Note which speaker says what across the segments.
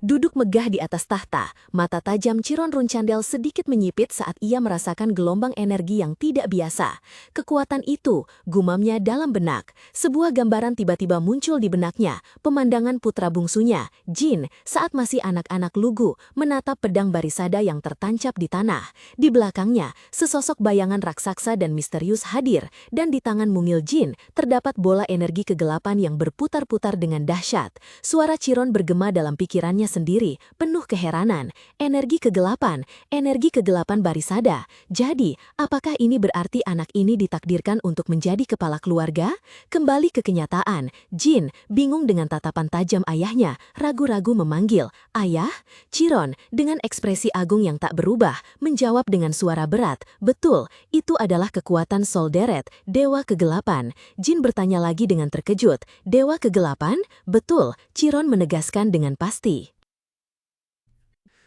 Speaker 1: Duduk megah di atas tahta, mata tajam Chiron Runchandel sedikit menyipit saat ia merasakan gelombang energi yang tidak biasa. Kekuatan itu, gumamnya dalam benak. Sebuah gambaran tiba-tiba muncul di benaknya, pemandangan putra bungsunya, Jin, saat masih anak-anak lugu, menatap pedang Barisada yang tertancap di tanah. Di belakangnya, sesosok bayangan raksasa dan misterius hadir, dan di tangan mungil Jin, terdapat bola energi kegelapan yang berputar-putar dengan dahsyat. Suara Chiron bergema dalam pikirannya sendiri, penuh keheranan. Energi kegelapan Barisada. Jadi, apakah ini berarti anak ini ditakdirkan untuk menjadi kepala keluarga? Kembali ke kenyataan, Jin, bingung dengan tatapan tajam ayahnya, ragu-ragu memanggil, "Ayah?" Chiron, dengan ekspresi agung yang tak berubah, menjawab dengan suara berat, "Betul, itu adalah kekuatan Solderet, Dewa Kegelapan." Jin bertanya lagi dengan terkejut, "Dewa Kegelapan?" "Betul," Chiron menegaskan dengan pasti.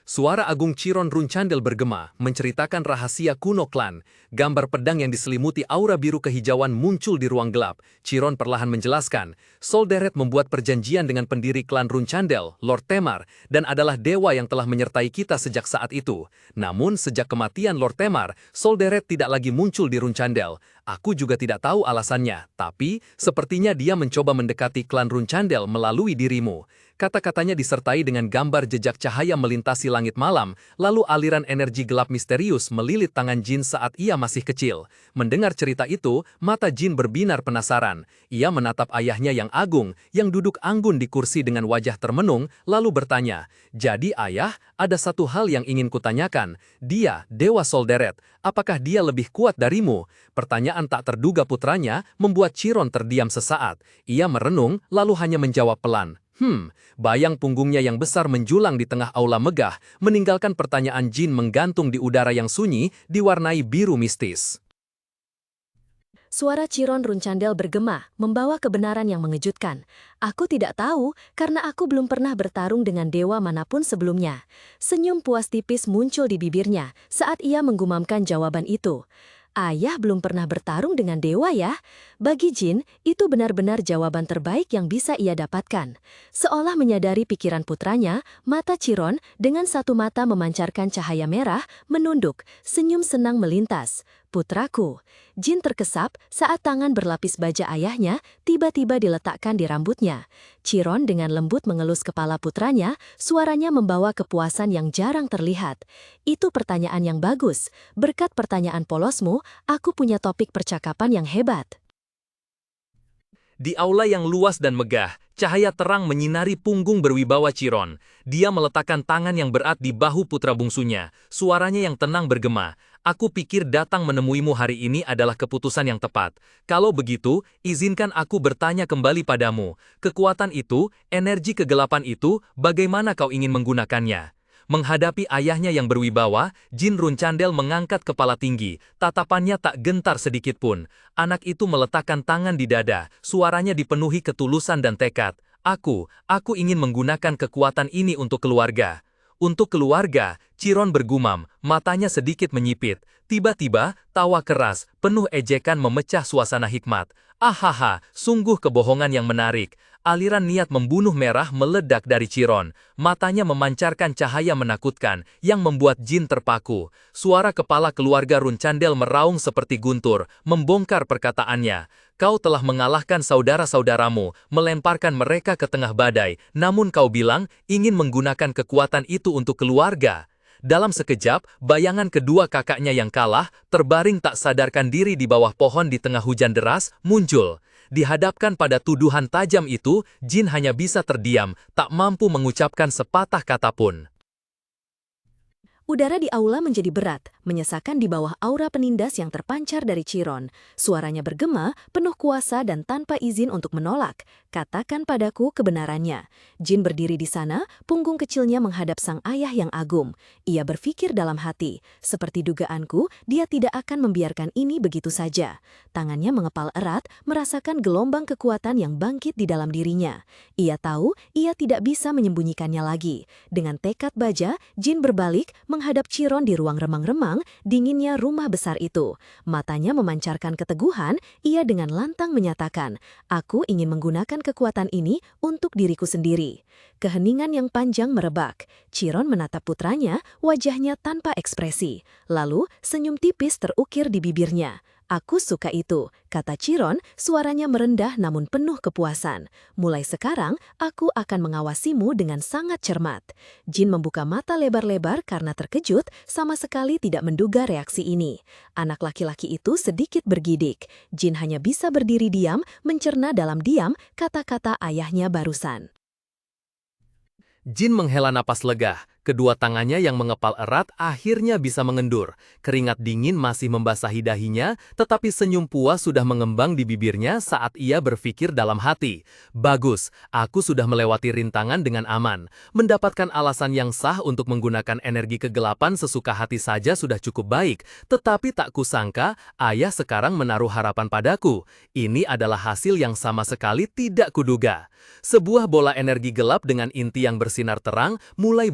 Speaker 2: Suara agung Chiron Runchandel bergema, menceritakan rahasia kuno klan. Gambar pedang yang diselimuti aura biru kehijauan muncul di ruang gelap. Chiron perlahan menjelaskan, Solderet membuat perjanjian dengan pendiri klan Runchandel, Lord Temar, dan adalah dewa yang telah menyertai kita sejak saat itu. Namun, sejak kematian Lord Temar, Solderet tidak lagi muncul di Runchandel. Aku juga tidak tahu alasannya, tapi sepertinya dia mencoba mendekati klan Runchandel melalui dirimu. Kata-katanya disertai dengan gambar jejak cahaya melintasi langit malam, lalu aliran energi gelap misterius melilit tangan Jin saat ia masih kecil. Mendengar cerita itu, mata Jin berbinar penasaran. Ia menatap ayahnya yang agung, yang duduk anggun di kursi dengan wajah termenung, lalu bertanya, "Jadi ayah, ada satu hal yang ingin kutanyakan. Dia, Dewa Solderet, apakah dia lebih kuat darimu?" Pertanyaan tak terduga putranya membuat Chiron terdiam sesaat. Ia merenung, lalu hanya menjawab pelan, bayang punggungnya yang besar menjulang di tengah aula megah, meninggalkan pertanyaan Jin menggantung di udara yang sunyi, diwarnai biru mistis.
Speaker 1: Suara Chiron Runchandel bergema, membawa kebenaran yang mengejutkan. "Aku tidak tahu, karena aku belum pernah bertarung dengan dewa manapun sebelumnya." Senyum puas tipis muncul di bibirnya saat ia menggumamkan jawaban itu. "Ayah belum pernah bertarung dengan dewa ya?" Bagi Jin, itu benar-benar jawaban terbaik yang bisa ia dapatkan. Seolah menyadari pikiran putranya, mata Chiron dengan satu mata memancarkan cahaya merah, menunduk, senyum senang melintas. "Putraku." Jin terkesap saat tangan berlapis baja ayahnya tiba-tiba diletakkan di rambutnya. Chiron dengan lembut mengelus kepala putranya, suaranya membawa kepuasan yang jarang terlihat. "Itu pertanyaan yang bagus. Berkat pertanyaan polosmu, aku punya topik percakapan yang hebat."
Speaker 2: Di aula yang luas dan megah, cahaya terang menyinari punggung berwibawa Chiron. Dia meletakkan tangan yang berat di bahu putra bungsunya. Suaranya yang tenang bergema, "Aku pikir datang menemuimu hari ini adalah keputusan yang tepat. Kalau begitu, izinkan aku bertanya kembali padamu. Kekuatan itu, energi kegelapan itu, bagaimana kau ingin menggunakannya?" Menghadapi ayahnya yang berwibawa, Jin Runchandel mengangkat kepala tinggi, tatapannya tak gentar sedikit pun. Anak itu meletakkan tangan di dada, suaranya dipenuhi ketulusan dan tekad. Aku ingin menggunakan kekuatan ini untuk keluarga." "Untuk keluarga," Chiron bergumam, matanya sedikit menyipit. Tiba-tiba, tawa keras, penuh ejekan memecah suasana hikmat. "Ahaha, sungguh kebohongan yang menarik." Aliran niat membunuh merah meledak dari Chiron. Matanya memancarkan cahaya menakutkan, yang membuat Jin terpaku. Suara kepala keluarga Runchandel meraung seperti guntur, membongkar perkataannya. "Kau telah mengalahkan saudara-saudaramu, melemparkan mereka ke tengah badai, namun kau bilang ingin menggunakan kekuatan itu untuk keluarga." Dalam sekejap, bayangan kedua kakaknya yang kalah, terbaring tak sadarkan diri di bawah pohon di tengah hujan deras, muncul. Dihadapkan pada tuduhan tajam itu, Jin hanya bisa terdiam, tak mampu mengucapkan sepatah kata pun.
Speaker 1: Udara di aula menjadi berat, menyesakan di bawah aura penindas yang terpancar dari Chiron. Suaranya bergema, penuh kuasa dan tanpa izin untuk menolak. "Katakan padaku kebenarannya." Jin berdiri di sana, punggung kecilnya menghadap sang ayah yang agung. Ia berpikir dalam hati, seperti dugaanku, dia tidak akan membiarkan ini begitu saja. Tangannya mengepal erat, merasakan gelombang kekuatan yang bangkit di dalam dirinya. Ia tahu, ia tidak bisa menyembunyikannya lagi. Dengan tekad baja, Jin berbalik, menghadap Chiron di ruang remang-remang dinginnya rumah besar itu. Matanya memancarkan keteguhan, ia dengan lantang menyatakan, "Aku ingin menggunakan kekuatan ini untuk diriku sendiri." Keheningan yang panjang merebak. Chiron menatap putranya, wajahnya tanpa ekspresi. Lalu, senyum tipis terukir di bibirnya. "Aku suka itu," kata Chiron, suaranya merendah namun penuh kepuasan. "Mulai sekarang, aku akan mengawasimu dengan sangat cermat." Jin membuka mata lebar-lebar karena terkejut, sama sekali tidak menduga reaksi ini. Anak laki-laki itu sedikit bergidik. Jin hanya bisa berdiri diam, mencerna dalam diam kata-kata ayahnya barusan.
Speaker 2: Jin menghela napas lega. Kedua tangannya yang mengepal erat akhirnya bisa mengendur. Keringat dingin masih membasahi dahinya, tetapi senyum puas sudah mengembang di bibirnya saat ia berpikir dalam hati. Bagus, aku sudah melewati rintangan dengan aman. Mendapatkan alasan yang sah untuk menggunakan energi kegelapan sesuka hati saja sudah cukup baik. Tetapi tak kusangka, ayah sekarang menaruh harapan padaku. Ini adalah hasil yang sama sekali tidak kuduga. Sebuah bola energi gelap dengan inti yang bersinar terang mulai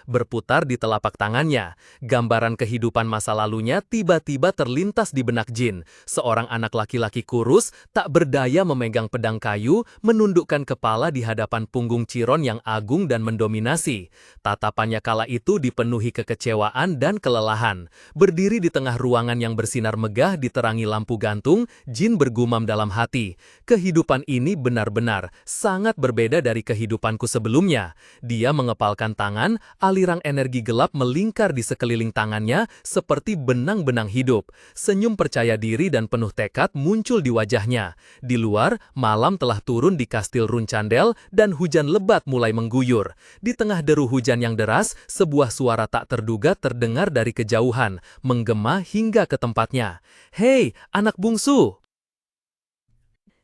Speaker 2: berputar di telapak tangannya. Gambaran kehidupan masa lalunya tiba-tiba terlintas di benak Jin. Seorang anak laki-laki kurus, tak berdaya memegang pedang kayu, menundukkan kepala di hadapan punggung Chiron yang agung dan mendominasi. Tatapannya kala itu dipenuhi kekecewaan dan kelelahan. Berdiri di tengah ruangan yang bersinar megah diterangi lampu gantung, Jin bergumam dalam hati. Kehidupan ini benar-benar sangat berbeda dari kehidupanku sebelumnya. Dia mengepalkan tangan, aliran energi gelap melingkar di sekeliling tangannya seperti benang-benang hidup. Senyum percaya diri dan penuh tekad muncul di wajahnya. Di luar, malam telah turun di kastil Runcandel dan hujan lebat mulai mengguyur. Di tengah deru hujan yang deras, sebuah suara tak terduga terdengar dari kejauhan, menggema hingga ke tempatnya. "Hei, anak bungsu!"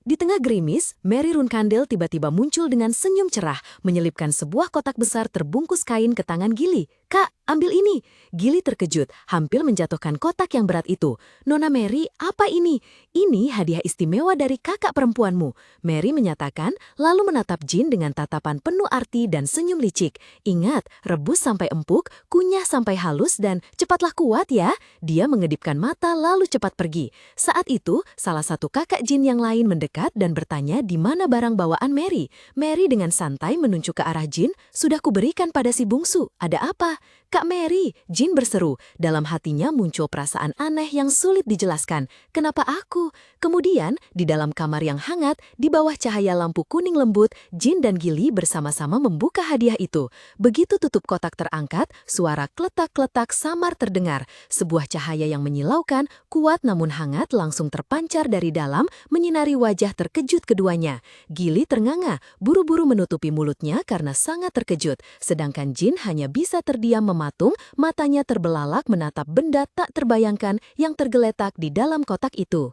Speaker 1: Di tengah gerimis, Mary Runcandel tiba-tiba muncul dengan senyum cerah, menyelipkan sebuah kotak besar terbungkus kain ke tangan Gili. "Kak, ambil ini." Gili terkejut, hampir menjatuhkan kotak yang berat itu. "Nona Mary, apa ini?" "Ini hadiah istimewa dari kakak perempuanmu," Mary menyatakan, lalu menatap Jin dengan tatapan penuh arti dan senyum licik. "Ingat, rebus sampai empuk, kunyah sampai halus dan cepatlah kuat ya." Dia mengedipkan mata lalu cepat pergi. Saat itu, salah satu kakak Jin yang lain mendekat dan bertanya di mana barang bawaan Mary. Mary dengan santai menunjuk ke arah Jin, "Sudah kuberikan pada si bungsu, ada apa?" "Kak Mary," Jin berseru. Dalam hatinya muncul perasaan aneh yang sulit dijelaskan. "Kenapa aku?" Kemudian, di dalam kamar yang hangat, di bawah cahaya lampu kuning lembut, Jin dan Gili bersama-sama membuka hadiah itu. Begitu tutup kotak terangkat, suara kletak-kletak samar terdengar. Sebuah cahaya yang menyilaukan, kuat namun hangat langsung terpancar dari dalam, menyinari wajah terkejut keduanya. Gili ternganga, buru-buru menutupi mulutnya karena sangat terkejut, sedangkan Jin hanya bisa terdiam mematung, matanya terbelalak menatap benda tak terbayangkan yang tergeletak di dalam kotak itu.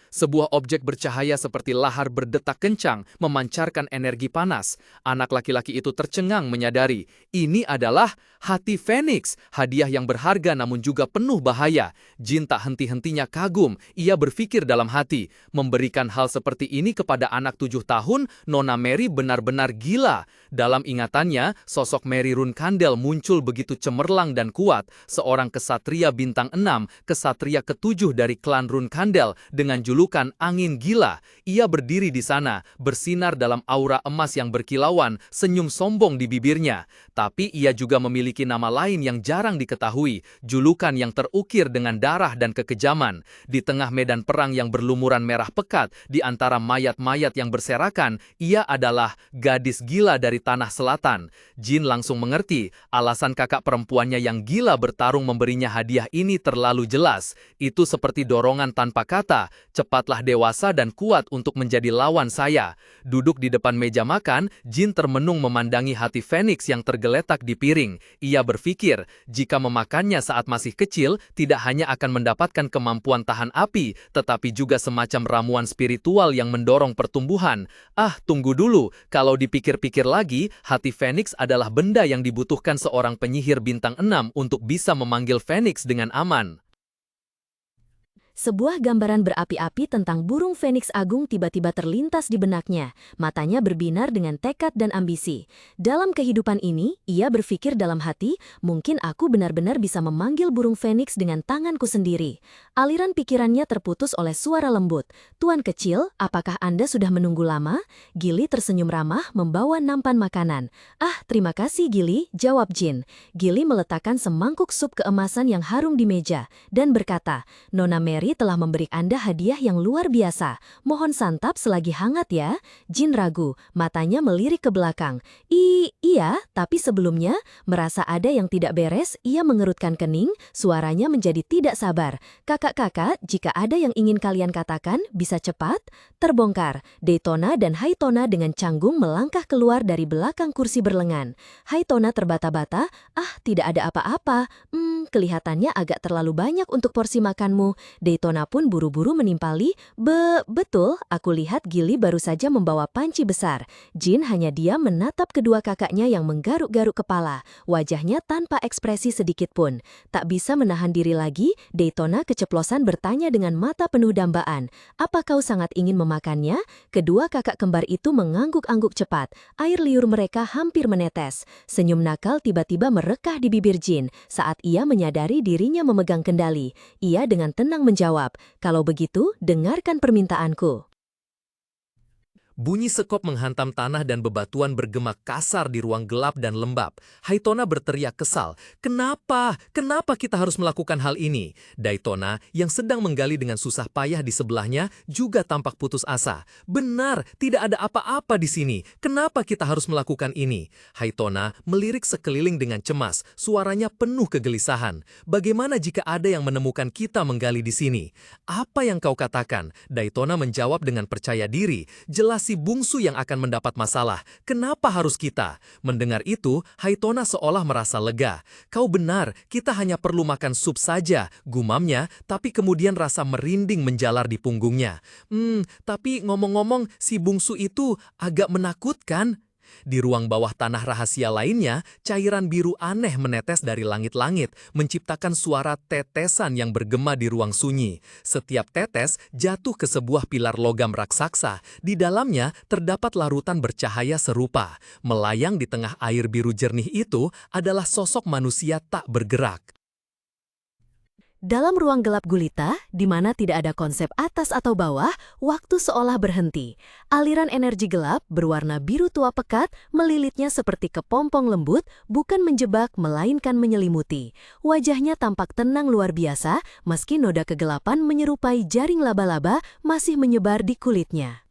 Speaker 2: Sebuah objek bercahaya seperti lahar berdetak kencang, memancarkan energi panas. Anak laki-laki itu tercengang menyadari, ini adalah hati Phoenix, hadiah yang berharga namun juga penuh bahaya. Jin tak henti-hentinya kagum, ia berpikir dalam hati, memberikan hal seperti ini kepada anak 7 tahun, Nona Mary benar-benar gila. Dalam ingatannya, sosok Mary Runcandel muncul begitu cemerlang dan kuat, seorang kesatria bintang 6, kesatria ke-7 dari klan Runcandel dengan julukan angin gila. Ia berdiri di sana, bersinar dalam aura emas yang berkilauan, senyum sombong di bibirnya. Tapi ia juga memiliki nama lain yang jarang diketahui, julukan yang terukir dengan darah dan kekejaman. Di tengah medan perang yang berlumuran merah pekat, di antara mayat-mayat yang berserakan, ia adalah gadis gila dari tanah selatan. Jin langsung mengerti, alasan kakak perempuannya yang gila bertarung memberinya hadiah ini terlalu jelas. Itu seperti dorongan tanpa kata, cepatlah dewasa dan kuat untuk menjadi lawan saya. Duduk di depan meja makan, Jin termenung memandangi hati Phoenix yang tergeletak di piring. Ia berpikir, jika memakannya saat masih kecil, tidak hanya akan mendapatkan kemampuan tahan api, tetapi juga semacam ramuan spiritual yang mendorong pertumbuhan. Tunggu dulu, kalau dipikir-pikir lagi, hati Phoenix adalah benda yang dibutuhkan seorang penyihir bintang 6 untuk bisa memanggil Phoenix dengan aman.
Speaker 1: Sebuah gambaran berapi-api tentang burung Phoenix Agung tiba-tiba terlintas di benaknya. Matanya berbinar dengan tekad dan ambisi. Dalam kehidupan ini, ia berpikir dalam hati, mungkin aku benar-benar bisa memanggil burung Phoenix dengan tanganku sendiri. Aliran pikirannya terputus oleh suara lembut. "Tuan kecil, apakah Anda sudah menunggu lama?" Gili tersenyum ramah membawa nampan makanan. "Ah, terima kasih Gili," jawab Jin. Gili meletakkan semangkuk sup keemasan yang harum di meja dan berkata, "Nona Mary telah memberi Anda hadiah yang luar biasa. Mohon santap selagi hangat ya." Jin ragu, matanya melirik ke belakang. Iya, tapi sebelumnya, merasa ada yang tidak beres, ia mengerutkan kening, suaranya menjadi tidak sabar. "Kakak-kakak, jika ada yang ingin kalian katakan, bisa cepat?" Terbongkar, Daytona dan Haitona dengan canggung melangkah keluar dari belakang kursi berlengan. Haitona terbata-bata, tidak ada apa-apa. Kelihatannya agak terlalu banyak untuk porsi makanmu." Daytona pun buru-buru menimpali, Betul, aku lihat Gili baru saja membawa panci besar." Jin hanya diam menatap kedua kakaknya yang menggaruk-garuk kepala, wajahnya tanpa ekspresi sedikit pun. Tak bisa menahan diri lagi, Daytona keceplosan bertanya dengan mata penuh dambaan, "Apa kau sangat ingin memakannya?" Kedua kakak kembar itu mengangguk-angguk cepat, air liur mereka hampir menetes. Senyum nakal tiba-tiba merekah di bibir Jin saat ia menyadari dirinya memegang kendali. Ia dengan tenang menjawab, "Kalau begitu, dengarkan permintaanku."
Speaker 2: Bunyi sekop menghantam tanah dan bebatuan bergema kasar di ruang gelap dan lembab. Haitona berteriak kesal, "Kenapa? Kenapa kita harus melakukan hal ini?" Daytona, yang sedang menggali dengan susah payah di sebelahnya, juga tampak putus asa. "Benar, tidak ada apa-apa di sini. Kenapa kita harus melakukan ini?" Haitona melirik sekeliling dengan cemas, suaranya penuh kegelisahan. "Bagaimana jika ada yang menemukan kita menggali di sini?" "Apa yang kau katakan?" Daytona menjawab dengan percaya diri, "Jelas si bungsu yang akan mendapat masalah. Kenapa harus kita?" Mendengar itu, Haitona seolah merasa lega. "Kau benar, kita hanya perlu makan sup saja," gumamnya, tapi kemudian rasa merinding menjalar di punggungnya. Tapi ngomong-ngomong, si bungsu itu agak menakutkan." Di ruang bawah tanah rahasia lainnya, cairan biru aneh menetes dari langit-langit, menciptakan suara tetesan yang bergema di ruang sunyi. Setiap tetes jatuh ke sebuah pilar logam raksasa. Di dalamnya terdapat larutan bercahaya serupa. Melayang di tengah air biru jernih itu adalah sosok manusia tak bergerak.
Speaker 1: Dalam ruang gelap gulita, di mana tidak ada konsep atas atau bawah, waktu seolah berhenti. Aliran energi gelap berwarna biru tua pekat melilitnya seperti kepompong lembut, bukan menjebak melainkan menyelimuti. Wajahnya tampak tenang luar biasa, meski noda kegelapan menyerupai jaring laba-laba masih menyebar di kulitnya.